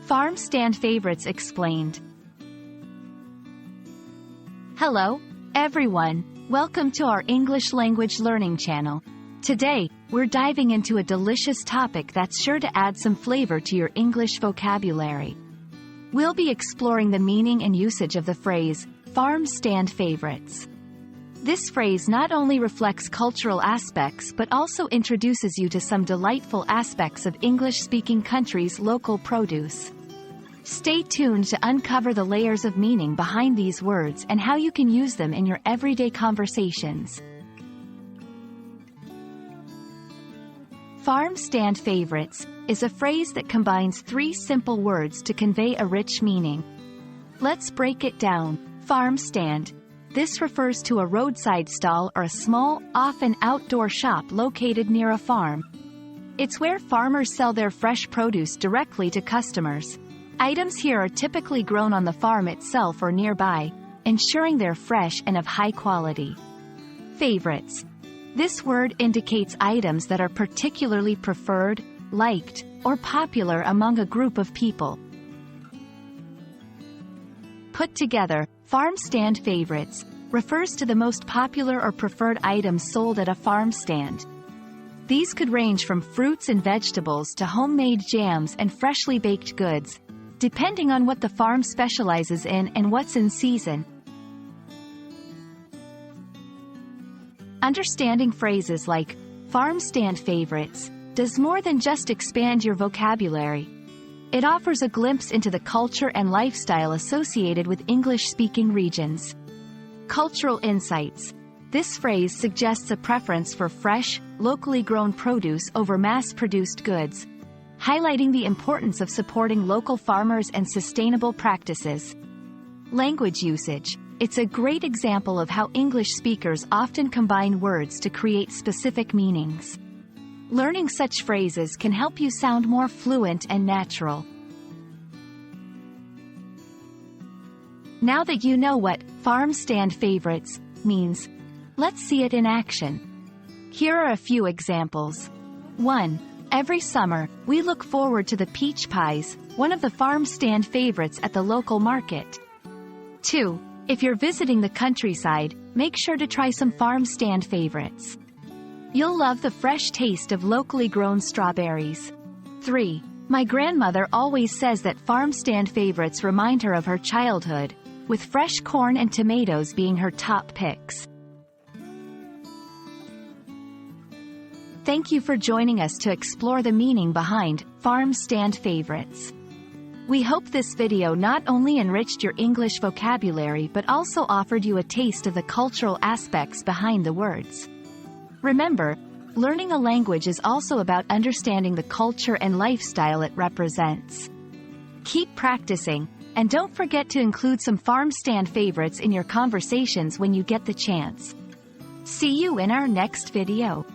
Farm Stand Favorites explained. Hello, everyone. Welcome to our English language learning channel. Today, we're diving into a delicious topic that's sure to add some flavor to your English vocabulary. We'll be exploring the meaning and usage of the phrase, farm stand favorites. This phrase not only reflects cultural aspects but also introduces you to some delightful aspects of English-speaking countries' local produce. Stay tuned to uncover the layers of meaning behind these words and how you can use them in your everyday conversations. Farm stand favorites is a phrase that combines three simple words to convey a rich meaning. Let's break it down. Farm stand. This refers to a roadside stall or a small, often outdoor shop located near a farm. It's where farmers sell their fresh produce directly to customers. Items here are typically grown on the farm itself or nearby, ensuring they're fresh and of high quality. Favorites. This word indicates items that are particularly preferred, liked, or popular among a group of people. Put together, farm stand favorites refers to the most popular or preferred items sold at a farm stand. These could range from fruits and vegetables to homemade jams and freshly baked goods, depending on what the farm specializes in and what's in season. Understanding phrases like farm stand favorites does more than just expand your vocabulary. It offers a glimpse into the culture and lifestyle associated with English-speaking regions. Cultural insights. This phrase suggests a preference for fresh, locally grown produce over mass-produced goods, highlighting the importance of supporting local farmers and sustainable practices. Language usage. It's a great example of how English speakers often combine words to create specific meanings. Learning such phrases can help you sound more fluent and natural. Now that you know what farm stand favorites means, let's see it in action. Here are a few examples. 1. Every summer, we look forward to the peach pies, one of the farm stand favorites at the local market. 2. If you're visiting the countryside, make sure to try some farm stand favorites. You'll love the fresh taste of locally grown strawberries. 3. My grandmother always says that farm stand favorites remind her of her childhood, with fresh corn and tomatoes being her top picks. Thank you for joining us to explore the meaning behind farm stand favorites. We hope this video not only enriched your English vocabulary but also offered you a taste of the cultural aspects behind the words. Remember, learning a language is also about understanding the culture and lifestyle it represents. Keep practicing, and don't forget to include some farm stand favorites in your conversations when you get the chance. See you in our next video.